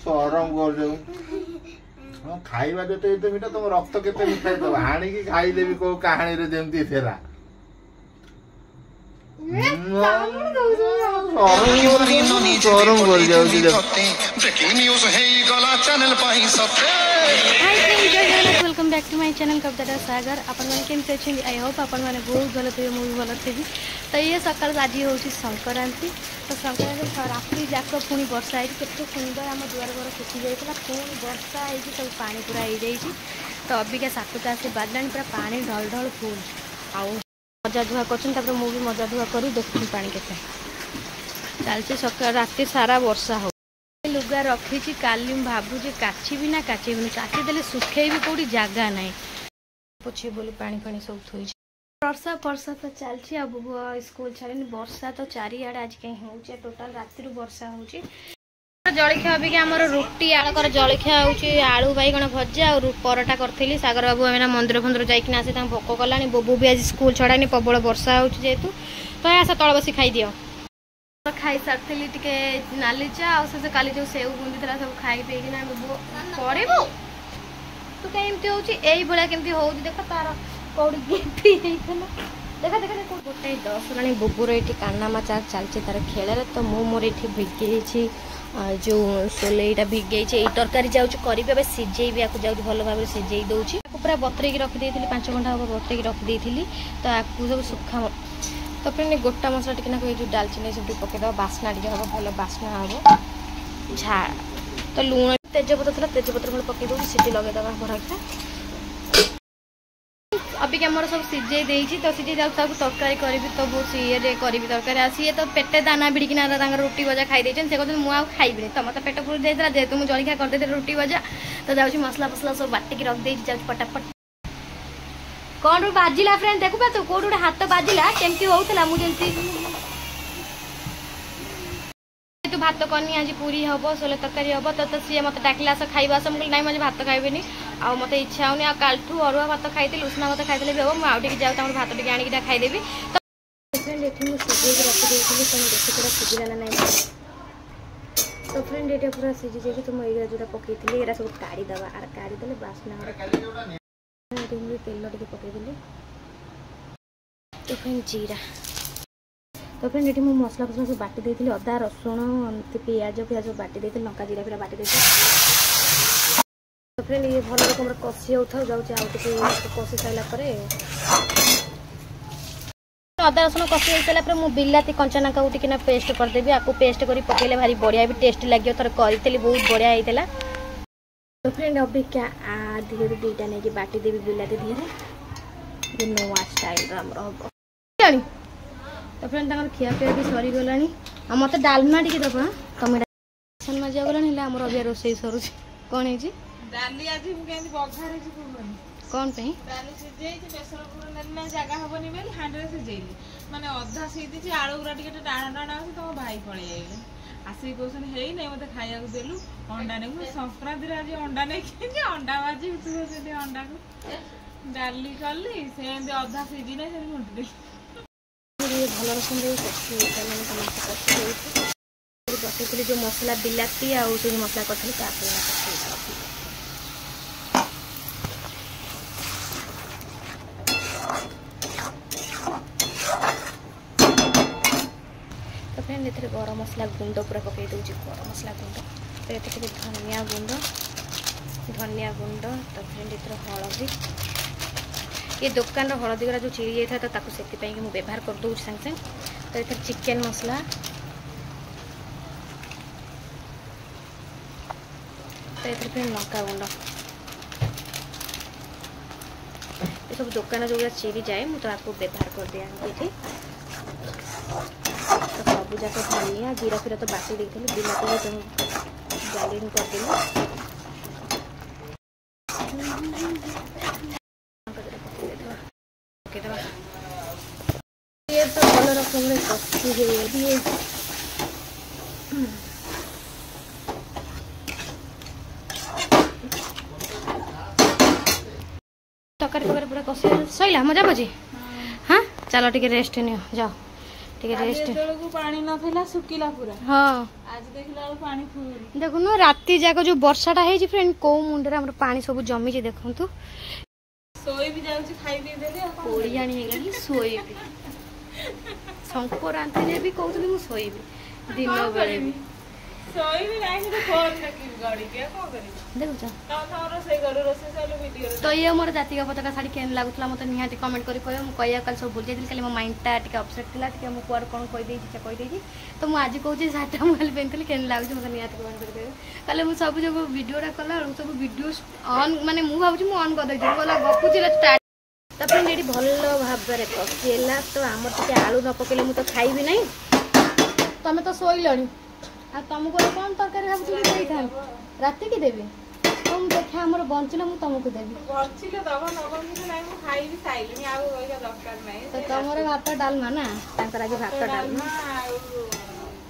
सरम कर जाऊ खाइबा देते एते मीठा तुम रक्त केते मिठाई दब हाणी की खाई देबी को कहानी रे जेमती थेला सरम कर जाऊ जी ब्रेकिंग न्यूज़ है गला चैनल पाई सते welcome back to my channel Kavita Sagar आपण माने केमते अछि आई होप आपण माने बहुत भलो थे मु भलो थेबी तो ये सकाल आज होची संक्रांति तो संक्रांति रात्रि जाक पुणी वर्षा है केते सुंदर आम दुआर घर सुखी जाइला पुणी वर्षा है सब पानी पूरा हो जाइए तो अबिका सातटा से बाजलानी पूरा पानी ढल ढल फुल आउ मजा धुआ कर मु भी मजा धुआ करी देखी पानी के चलती सकाल राति सारा वर्षा हो लुगा रखी काली भावुची काची ना काची काचीदे सुखे भी कौटी जगह ना पोछे बोली पानी पानी सब थोई वर्षा वर्षा तो चलती अब स्कूल छाड़ी वर्षा तो चारिआडे आज कहीं हो टोटाल राति वर्षा हो जलखिया अबिका आम रुटी आलकर जलखिया हो आलू बैगण भजा और परोटा करी सागर बाबू आम मंदिर फंदिर जाइना आसी भोक कला बोबू भी आज स्कूल छड़ानी प्रबल वर्षा हो जेहेतु तो आस तल बस खाई खाई सारी टे नाली चा से काली जो सेव बुंदी था सब खाई पीना पड़ू तू कहीं होती हो देख तार कौड़ी देख देख देख गोटे 10 राणी बुबुर ये कानामा चार चलती तार खेल तो मोर ये भिगे जो सोलेटा भिगे ये तरकारी जाऊँ सिझेबी या जाऊँ भल भाव सिझे दूसरी पूरा बतरेक रखी 5 घंटा हम बतरेक रखी तो आपको सब सुखा तो फ्रेंड गोटा मसला टी जो डालचिनी सब पकईद बास्ना टी हम भल बास्ना हम झाड़ तो लुण तेजपत्र था तेजपत्र पकई दूसरी सीटी लगेदे भरटा अबिक आम सब सीझे देती तो सीझे जाऊँ तरकारी करी तो बहुत ये करी तरकारी सी तो पेटे दाना बिड़किना रुटी भजा खाई से कहते मुझे खाइबी तो मतलब पेट पूरी जाता जेहतु मुझे जलखिया करदे रुटी भजा तो जाऊँ मसला फसला सब बाटिक रखी जाऊँ पटापट कौन रू बाजिला फ्रेंड देखु तू कौट गोटे हाथ बाजिला केमती होता मुझे तू भात करनी आज पूरी हम सोले तरकारी हम तो सी मत डाकिला खाइबा मुझे ना मुझे भात खाइबेनी आ मत इच्छा होनी कालठू अरुआ भात खाई उष्णा भात खाई भी हम आउटे जाऊँ भात टे आणिक खाईदेवी तो फ्रेंड ये सिझे रखी तुम देखी पूरा सिझला ना ना तो फ्रेंड ये पूरा सिझी जाए तुम ये जो पकई ये सब काढ़ीदे आर काढ़ीदे बास्ना तेल टे पकईदेली तो फ्रेंड जीरा तो फ्रेंड ये मसला फसला सब बाटी देती अदा रसुण पियाज फियाज बाटी देती लंका जीरा फिर बाटी देती तो फ्रेंड ये भल रकम कषि होता जाऊँ कषि सारा अदा रसुण कषि हो सारा मुझे बिलाती कंचा लंका उठिकिना पेस्ट करदेवी आपको पेस्ट कर पकड़े भारी बढ़िया भी टेस्ट लगे थर करी बहुत बढ़िया होता तो फ्रेंड अबिका धीरे दुईटा नहीं बाटी देवी बिलाती धीरे नुआ स्टाइल हम तो फ्रेंड खिया पिया भी सरीगला मत डालमा टी दबा तुम बासन मजा गलानी आम अभी रोसे सर कौन है डाली आज कौन पे डाली सिझे प्रेसर कुकर ना जगह हेनी बोली हांडे सिझेली माने अधा सीधी आलू गुरा टिके टाणा टाणा तुम भाई पड़े आइले आसिक कहते है नहीं मत खाया देलु अंडा नहीं संक्रांति आज अंडा नहीं अंडा बाजी से अंडा को डाली कली से अधा सीझी ना से घुंटी भल रसम बसई जो मसला बिलाती आ मसला करी तो फ्रेंड ये गरम मसला गुंड पूरा पकई दूसरी गरम मसला गुंड तो ये धनिया गुंड तो फ्रेंड ये हलदी ये दुकान हलदी गुरा जो चिड़ी जाता तो से व्यवहार कर दूँ सागे सागे तो ये चिकेन मसला तो ये लंका गुंड ये सब दुकान जो चिड़ी जाए मुझे आपको व्यवहार कर दिया तो सब जाक धनिया जीरा फिर तो बाटी देती बिलाती ग्राइंडिंग करदेली ये तो भल रकम कषि तरकारी तरकारी पूरा कषि सैला मजा बजी हाँ चलो टे रेस्ट नियो जाओ टिके रेस्ट को पानी नथिला सुकिला पूरा हां आज देखला पानी फुल देखुन राति जाक जो वर्षाटा है फ्रेंड को मुंडे हमर पानी सब जमी जे देखंतु सोई भी जाउची खाई दे देले कोड़ी आनी हेगली सोई भी संक्रांति ने भी कहतली मु सोई भी दिन बेले भी सोई भी नाही तो फोन देखि गाड़ी के को करी देखु छ तारो से गरो रोसे सालो वीडियो तो ये मोर जातिका पताका साड़ी केन लागुतला मते निहाती कमेंट करी कहयो मु कहिया काल सब भूल जाइतिल खाली मो माइंडटा टिके अपसेट थिला टिके मु कुआर कोन कहि देछि तो मु आज कहूछि साटा मोबाइल पेनतली केन लागुछि मते निहाती कमेंट करी कहयो काले मु सब जो वीडियोटा कला सब वीडियो ऑन माने मु भाबुछि मु ऑन कर देछि बोला गपुछि स्टार्ट तपन जेडी भल्लो भाबरे पकेला तो हमर टिके आलू न पकेले मु तो खाइबी नै तमे तो सोइलणी आ तुमको कौन तरकारी भाबुछि देई थान राति की देबी तुम देखा हमर बंचिला मु तुमको देबी बंचिले दबा नबा कि नाही मु खाई भी साइलनी आ ओइका दरकार नाही तो तमरे भात डालमा ना तांकर आगे भात डालमा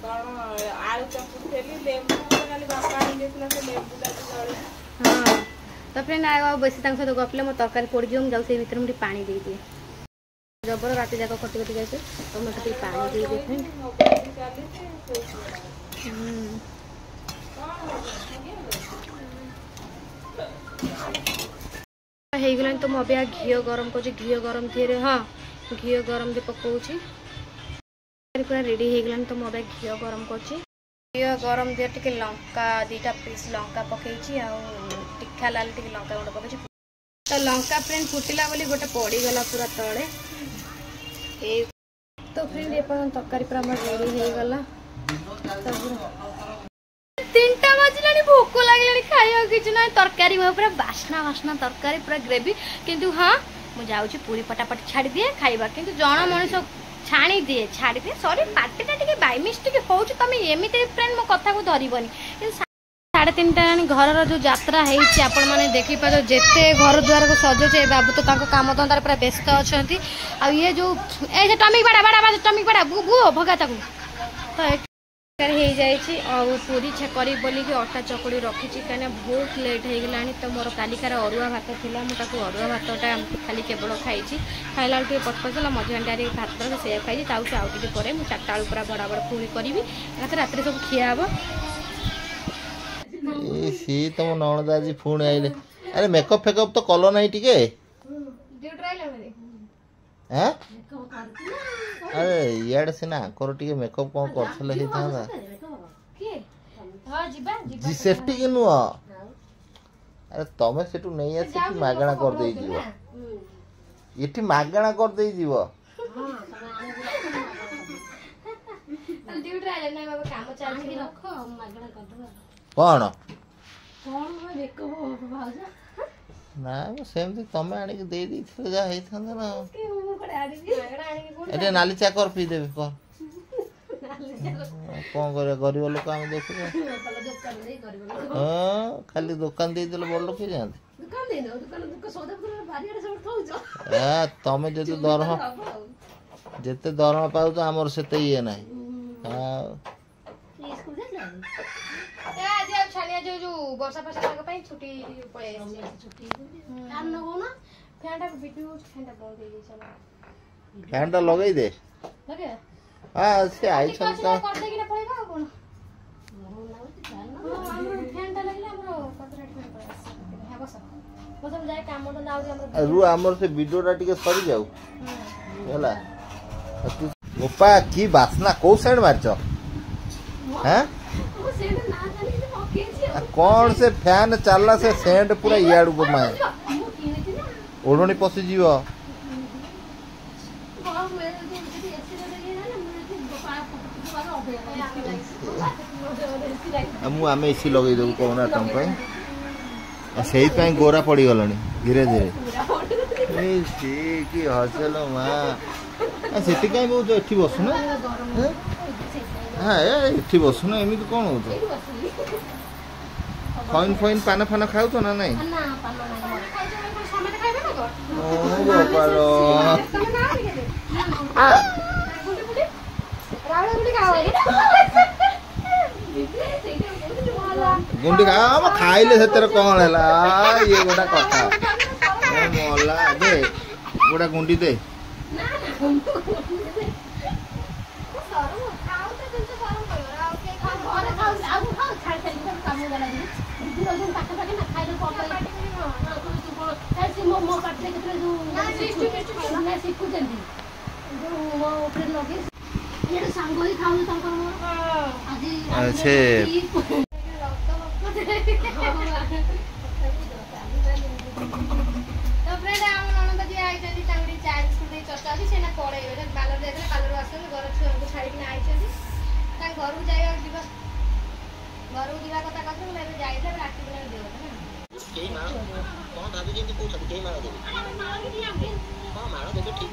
कोन आलू चपू थेली लेम्बू खाली बापा आनी देथिला से लेम्बू दा जळे हां तो फ्रेंड आगो बेसी तांक सहित गपले मो तरकारी पड़ जो जाऊ से भीतर मुठी पानी दे दिए जबर राति जाक खटी खटी गइसे तो मो टी पानी दे दे फ्रेंड हे गलान तो मबिया घियो गरम को घियो गरम थिरे हां घियो गरम दे पकोउची पूरा रेडी हे गलान तो मबिया घियो गरम करची घियो गरम दे टिके लंका दीटा पीस लंका पकेची आ टिक्का लाल टिके लंका गुंड पकेची तो लंका फ्रेंड फुटिला बोली गोटे पड़ी गला पूरा तळे ए तो फ्रेंड ए पर तरकारी पूरा हमर रेडी हे गला तीनटा बजलानी भूख लागलानी खाइयो किछ ना तरकारी पूरा बासना बासना तरकारी पूरा ग्रेवी किंतु हां मु जाउची पूरी पटापट छाडी दिए खाइबा किंतु जणा मनिष छाणी दिए छाडी दिए सॉरी पार्टीटा टिके बाय मिस्टेक होउची तमे एमिते फ्रेंड मो कथा को धरिबनी 3:30 घर जो यात्रा है आपण मैंने देखी पार जिते घर द्वार को सजोचे बाबू तो काम धंदार पूरा व्यस्त अच्छा आ ये जो ए टमिक बाड़ा बाड़ा टमिक बाड़ा बुओ भगा ताकू तो हो जाए पूरी करी बोली कि अटा चकड़ी रखी कहीं बहुत लेट हो गला तो मोर कालिकार अरुआ भात था मुझे अरुआ भातटा खाली केवल खाई खाइला टे पटपचला मझे डायरेक्ट भात से खाई आउट पर मुझे 4टा बेलू पूरा बड़ा बड़ा पूरी करी रात सब खिया हम सी तुम नणदा जी पुणी आइले अरे मेकअप फेकअप तो कलो नहीं टिके हैं अरे याड सिना कर टिके मेकअप कोन करथले हे थांदा हां जिबा जी सेफ्टी के नु अरे तमे सेटू नहीं आसी कि मागणा कर देई जीवो एठी मागणा कर देई जीवो ड्यूटी आले ना बाबा काम चालू कि रखो मागणा कर दो कौन कौन मेकअप भाजा ना सेमती तमे आनी के दे दी थे जा हे थांदा ना एटे नाली चा कर पी देबे कर कौन करे गरीब लोग हम देखो हां खाली दुकान दे देले बड़ लोग के जानते दुकान दे दो दुकान सौदा पत्र भारी रे सब थौज ए तमे जते दरमा पाउ तो हमर सेते ये नाही हां स्कूल जा आज अब छानिया जो वर्षा फसा लगा पाई छुट्टी पळे छुट्टी काम न हो ना फैनटा वीडियो फैनटा बंद दे चला फैनटा लगाई दे लगे हां से आई छन तो कर दे कि ना पड़ेगा कोन फैनटा लगला हमरो कॉर्पोरेट में पड़े है बस मतलब जाए काम तो नाउ हमरो रु हमर से वीडियोटा टिके सरी जाऊ होला गोपा की बासना को साइड मारछ हैं कौन से फैन चलला से सेंट पूरा याड को माए ओढणी पसी जीव मु आमे एसी लगे देबु कोना टम पे सेही पे गोरा पड़ी गलनी धीरे धीरे ए सी की हसलो मां सेठी काई मु एठी बसु ना हां एठी बसु ना एमिति कोन हो तो फाइन फाइन पाना फाना खाऊ तो ना नहीं ना पाना नहीं खाई जो समय खाइबे ना ओ बापारो गुंडी खा हम खाइले सेतर कोन हला ये गोटा कथा ए मोला दे गोटा गुंडी दे ଉପରେ ଲଗେଇ ଏଟା ସାଙ୍ଗ ହେଇ ଖାଉ ତାଙ୍କର ଆଜି ସେ तो फ्रेंड हम ननद जी आइछथि तांगडी चाय बिस्कुट दे चर्चा अछि सेना पड़े बालर देखले बालर आसन घर छुआ को छाड़ी के आइछथि ता घर को जाय दिबा घर को दिबा कथा कहथि ले जाय से राखी बना देबो ना केही मार कोन भाभी जेंति पूछ केही मार देबो मार दिया हां मार देबो ठीक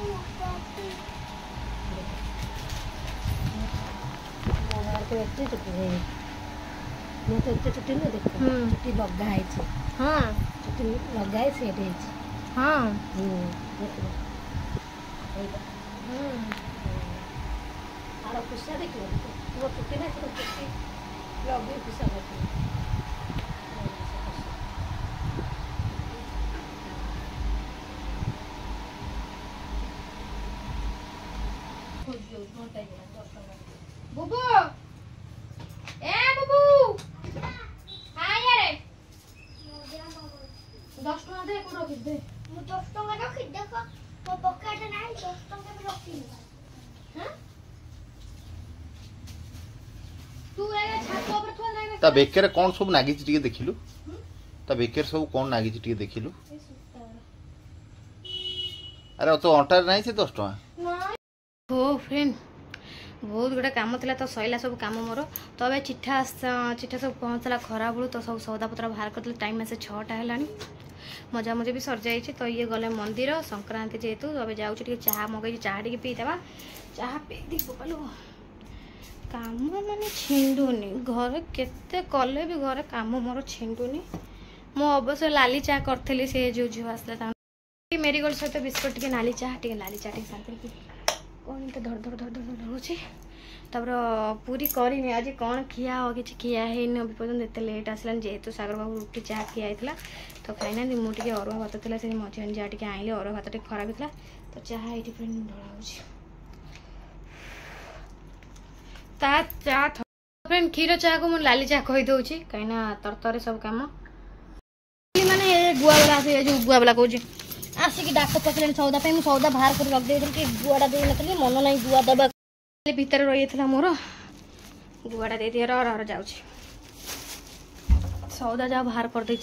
मार के एते चुटी है मैं तो एते चुटी न देखो चुटी लगा है छे हां चुटी लगा है से दे छे हां देखो आरो कुछ देखो वो चुटी ना चुटी लगे कुछ देखो बुबू ए बुबू हाय रे 10 टका दे को रखि दे मु 10 टका रखि देखो मो पकेट नाही 10 टका भी रखि हां तू ए छात ऊपर थोड़ जाई ता बेकेरे कोन सब नागी टिके देखिलु ता बेकेरे सब कोन नागी टिके देखिलु अरे तो अंटार नाही से 10 टका हो फ्रेंड बहुत गुड़ा काम था तो सैला सब काम मोर तो अब चिठा चिठा सब पहुँचला खरा बेलू तो सब सौदा पत्र बाहर कर टाइम से 6टा है मजा मजा भी सर जाइए तो ये गले मंदिर संक्रांति जेहेतु अब जाऊँ चाह मगई चाह टी पीदेवा चाह पी बोलो काम माने छिंडुनी घर केते कले भी घर काम मोर छिंडुनी मु अवश्य लाली चाह करी से जो झील आसला मेरीगोल्ड सहित बिस्कुट टी नाली चाह शांति कौन तो धड़ धड़ धड़ धड़ धड़ तापर पूरी करनी आज कौन खिया हो कि खिया है अभी पर्यटन एत लेट आसलान जेहेतु सागर बाबू रुटी चाह खिया तो खाईना मुझे अरुआ भात था से मझे जहाँ टे आइली अरुआ भात टे खराब होता तो चाह ये ढला फ्रेंड क्षीर चाह को मुझे लाली चाह कही दूसरी कहीं तरतर सब कम माने गुआ वाला जो गुआ वाला कौन आसिक डाक पकड़े सौदा मुझे सौदा बाहर कर रख दे गुआटा दे नी मन ना गुआ दबा भीतर रही था मोर गुआटा दे दिए रह जाऊँ सौदा जा बाहर कर दे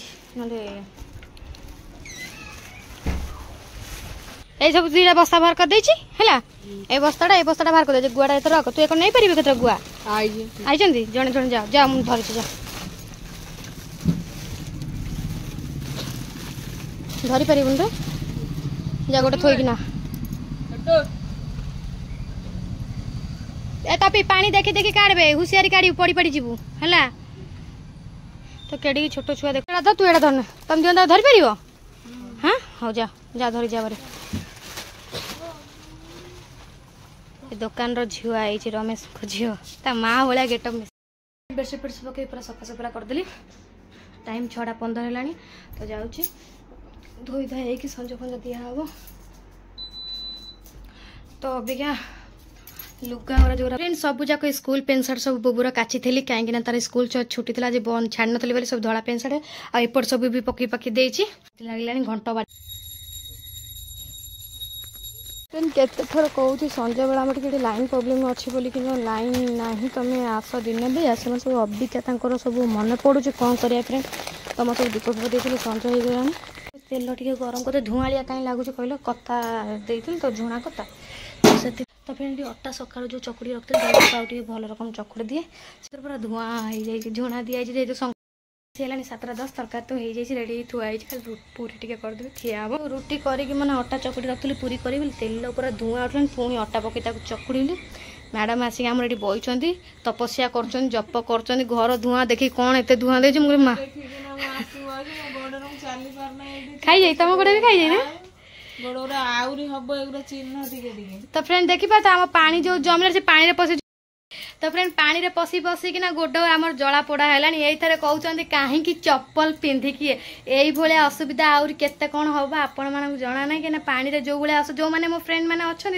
सब दुईटा बस्ता बाहर कर देछि हैला ए बस्ताटा बाहर कर दे गुआटा एत रख तू एक नहीं पारिबे केतरा गुआ आई जने जने जा जा मु धरि जा धरि पारिबुन रे जा गोटे थोइकिना ए तापी पानी देखी देखी काढ़बे हुसियारी काढ़ी पड़ी पड़ी जीवु हैला तो केडी छोट छुआ देख तो तू एडा धरना तुम दियंदा धरि परिबो हां हो जा जा धरि जा बारे ए दुकान रो झियो आई छि रमेश को झियो ता मां होला गेटअप में बेडशीट पके पूरा सफा सफा कर देली टाइम 6:15 हेलानी तो जाऊ छी धोई धाई कि संज फंज दिया हम तो अभी क्या लुगा जो फ्रेंड सब जाक स्कूल पेंट सार्ट सब बुबूर काची थी कहीं तार स्कूल छुट्टी थी आज बंद छाड़ नी सब धला पेंट सार्ट आपर सब भी पकई पकई देती लगे घंटा बाद केते थर कहूँ संज बेला आम टे लाइन प्रोब्लेम अच्छी बोली कि लाइन ना तुम आस दिन भी आस सब अबिका सब मन पड़ू कौन करा फ्रेंड तुम सब दीप फीप देती संज हो गला तेल टे गरम करते धुआलिया कहीं लगुच कहल कता देती तो झुणा कता से तो फ्रेंड अटा सका जो चकुड़ी रखते भल रकम चकुड़ी दिए से पूरा धुआं हो जाए झुणा दिखाई जेहतु है 7:10 तरकारी तो हो जाए रेडी थुआई खाली पूरी टे करदेवी खिया हम रुटी करके मैंने अटा चकुड़ी रखी पूरी करी तेल पूरा धुआं उठल पुणी अटा पकई चकुड़ी मैडम आसिक आम ये बही तपस्या कर जप कर घर धुआं देखी कौन एत धुआं दे माँ खाई जाए तुम गोड़े भी खाई जाए तो फ्रेंड देखी पाता आम पानी जो जमले से पानी पशि तो फ्रेंड पानी रे पसी पसी कि ना गोड आमर जला पोड़ा है ये कहते कहीं चप्पल पिंधिकी यही भाया असुविधा आउरी केते कौन हम आपण मानक जना ना कि पानी रे जो भाया जो मैंने मो फ्रेंड मैंने अच्छा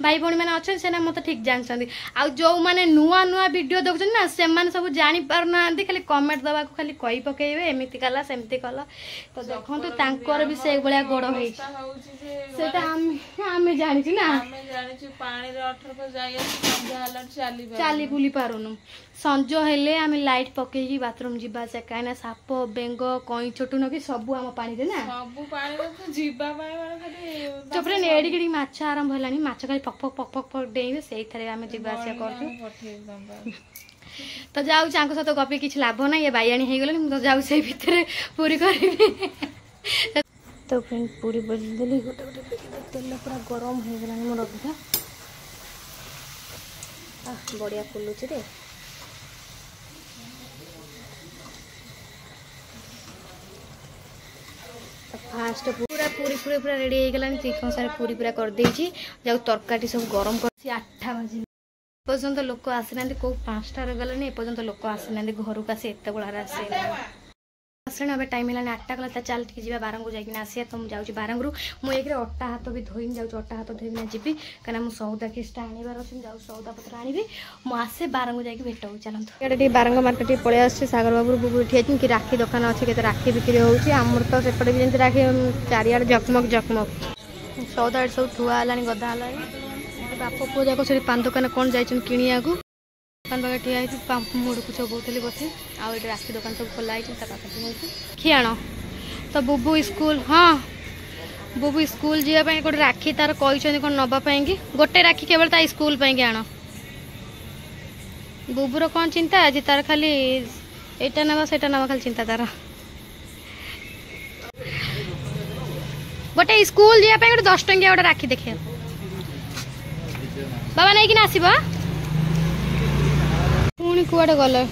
भाई भौणी मैंने अच्छा से मत ठीक जानते आ जो मैंने नुआ नुआ वीडियो देखुं ना से सब जानी पारना खाली कमेंट दवा खाली कही पकेबे एमती कला सेमती कला तो देखो तांकर भी से भाया गोड़ होता आम जानी ना चली बुली पारुनु संज हेले आम लाइट पकईकी बाथरूम जीवा से कहीं साप बेंग कई छोटू नकी सब आम पानी ना तो फ्रेंड एड़ी गेड़ी माछ आरंभ है माछ खाली पक पक पक पक पक डेइबे से आम जीवा कर तो जाऊँ सहित गपी किसी लाभ ना ये बाइयाणी हो गला तो जाऊँ से भितर पूरी करी तो फ्रेंड पूरी बदली गोटे गोटे तेल पूरा गरम हो गला मोर अभिधा बढ़िया फुलुच रे फास्ट पूरा पूरी पूरी पूरा रेडी हो गला चिकन सारे पूरी पूरा कर देछि जाऊ तरकारी सब गरम कर 8 बजे पर्यंत लोक आसीना कौ 5टार गलानी एपर्यंत लोक आसीना घर को आसी एत बेलार आसे अब टाइम है 8टा गला चल जी बारंगू जाइना आसिया तो मुझे जाऊँ बारंगू मुझे अट्टा हाथ भी धोईन जाऊँ अट्टा हाथ धोईना जी कहीं मुझे सौदा किसटा आनबार अच्छे जाऊँ सौदा पत्र आनी मुझे बारंगू जाकि भेट हो चलते ये बारंग मार्केट पलि आस सागर बाबू बुबू ठीक कि राखी दुकान अच्छे के राखी बिक्री होमर तो सेपटे भी जमी राखी चारियाड़ जकमक जकमक सौदा सब थुआ है गदा है बाप पुओ जाक से पान दुकान कौन जाइए किणिया को पान बाग ठिया मुड़ को चबूली बसी आउ ये राखी दुकान सब खोलाई खिआण तो बुबू स्कूल हाँ बुबू स्कूल जावाई गोटे राखी तार कही कौन नापी कि गोटे राखी केवल ता स्कूल की आण बुबूर कौन चिंता आज तार खाली एटा नवा सेटा नवा खाली चिंता तार गोटे स्कूल जावाई गोटे 10 टंकिया गोटे राखी देखे बाबा नहीं कि आसब पुणी कुआडे गले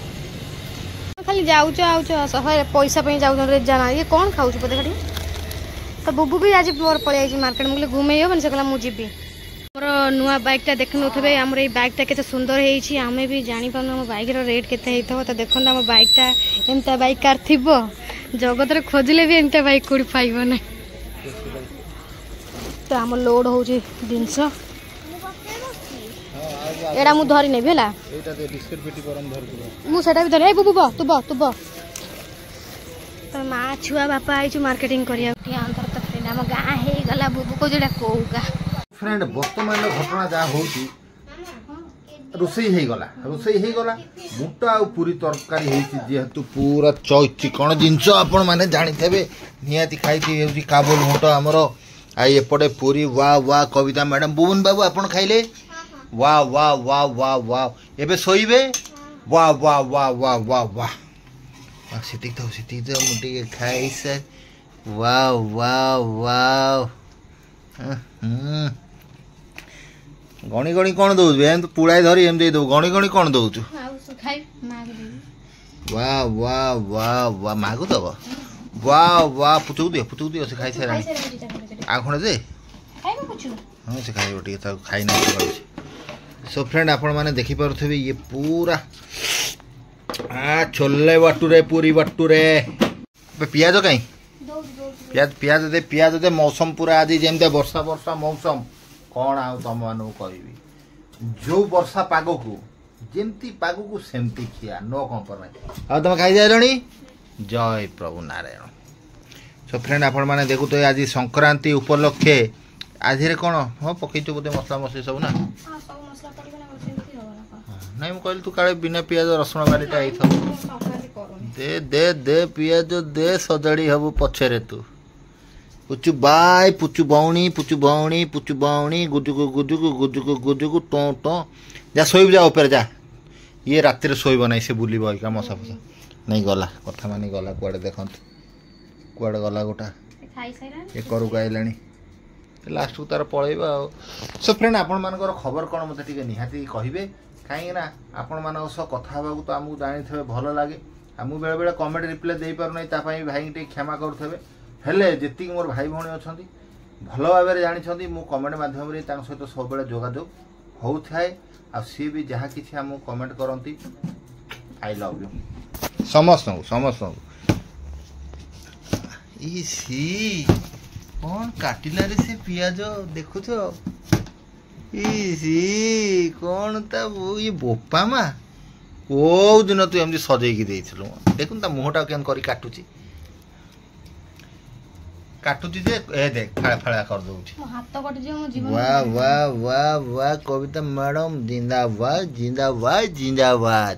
खाली जाऊच आउच पैसा जाऊँ जाना ये कौन खाऊ पते खाली तो बुबू भी आज मोर पलि आई मार्केट मुझे घूमे हम से कहला मुझे मोर नुआ बाइकटा देखुवे आमर ये बाइकटा केते सुंदर है आम भी जानी पारनु आम बाइक रेट केते तो देखो आम बाइकटा एमता बाइक कार थी जगत रे खोजिले भी एमता बाइक कोड़ी पाइब ना तो आम लोड हो जिनस एडा मु धरी नेबी हला एटा दे बिस्कुट पेटी परम धर दिबो मु सेटा भी धरे ए बुबू बा तू तो माँ छुआ बापा आई मार्केटिंग करिया अंतर तक फ्रेंड हम गाँ हे गला बुबू को जेडा कोउगा फ्रेंड वर्तमान घटना जा होची रोसई हे गला बुटा आ पूरी तरकारी हेची जेहेतु पूरा चिकन जिंस आपण माने जानि थेबे नियाती खाई थी हेची काबुल मोट हमरो आई एपटे पूरी वाह वाह कविता मैडम बुबन बाबू आपण खाइले वाह वाह वाह वाह वाह एबे सोइबे वाह वाह वाह वाह वाह वाह सिटिक तो मुटी खाई सर वाह वाह वाह गणी गणी कौन दौ एम तो पुड़ाई धरी एम दे दो गणी गणी कौन दौ वाह वाह वाह वाह मागु दब वाह वाह पुचुक दियो से खाई सारा आ खणे दे हाँ से खाइब टे खाई ना सो फ्रेंड आपण मैंने देखिपे ये पूरा छोले बाटुरे पूरी बाटुरे पियाज कहीं पियाज दे मौसम पूरा आज जमी वर्षा वर्षा मौसम कौन आ तुम मान कह जो वर्षा पाग को जमती पाग को सेमती खिया नो कम्प्रोमाइज आ तुम खाई जाइलनी जय प्रभु नारायण सो फ्रेंड आपण मैंने देखु तो आज संक्रांति उपलक्षे आज कौन हाँ पकईच बोधे मसला मसली सब ना नहीं मुझे कहली तू काले बिना पियाज रसुण बारीटा दे दे दे पियाज दे सजाड़ी हबु पछरे तू पुचु बाय पुचु बाउणी गुजुकु टो जा सोइब जा ऊपर जा ये रातिर सोइब नहीं से बुली का मशा फसा नहीं गला कथा मानी गला कुआडे देखंत कुआडे गला गोटा ये करू गाइलानी लास्ट को तार पळेबा सो फ्रेंड आपण मानकर खबर कोन मते ठीक निहाती कहिबे कहीं ना आपण मान सह कथा हवा तो आमको जानी थे भल लगे आमको बेले बेले कमेंट रिप्लाई दे पार नहीं भाई टे क्षमा करुवे हेले जी मोर भाई भौणी अच्छा भल भाव में जानी मु कमेंट मध्यम सहित सब जोगाजोग होउथाए आ सी भी जहाँ किसी हमको कमेंट करती आई लव यू समस्त सी कौन काटिला रे से पियाज देखु सी कौन ता ये बोपा मा को दिन तू एमती सजेकी देइथिलु देखुन ता मुहटा केन करी काटुची जे ए देख फाड़ा फाड़ा कर दउची मो हाथ कट जे मो जीवन वाह वाह वाह वाह कविता मैडम जिंदाबाद जिंदाबाद जिंदाबाद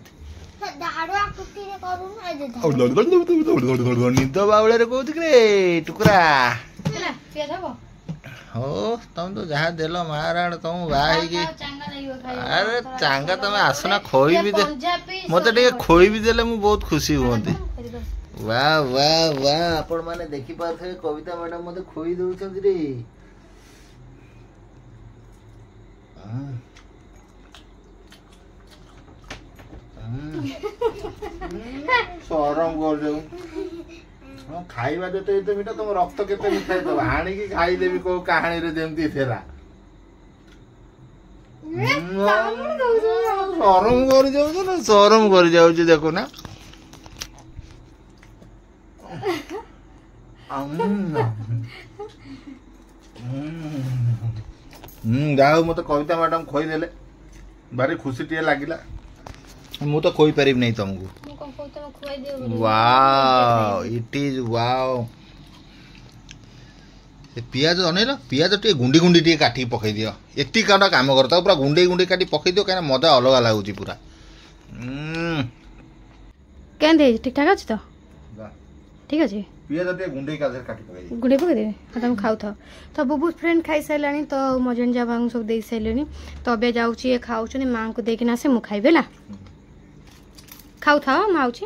दाड़ुआ कुटी रे करू ना निद बावळे रे कहत रे टुकरा चला पिया जाबो हो तुम तो जहाँ देल महाराण तुम बाहर चांगा लागियो खाइ अरे चांगा तुम आसना खोई भी दे मत खोई भी देले मु बहुत खुशी हुंती वाह वाह वाह आपण माने देखि पारथे कविता मैडम मते खोई दउछन रे सरम कर जाऊ खाइबा देते एते मिठा तुम रक्त केते मिठा तो हाणी की खाई देबी को कहानी रे जेमती थेला शरम कर जाऊ देखो ना जाऊ मत कविता मैडम खोई देले भारी खुशी टे लागिला मु तो खोई पारिब नहीं तुमको वाओ इट इज वाओ से पियाज अनेल पियाज टे गुंडी गुंडी टे काटी पकई दियो एती काटा काम करता पूरा गुंडी गुंडी काटी पकई दियो काना मजा अलग लागुची पूरा केन दे ठीक ठाक अछि तो ठीक अछि पियाज टे गुंडी काजर काटी पकई गुंडी पकई दे हम खाउ था तो बुबू फ्रेंड खाई सैलानी तो मजन जा भांग सब दे सैलेनी तो अबे जाउची खाउछनी मां को देकिना से मु खाइबेला खाउ था माउची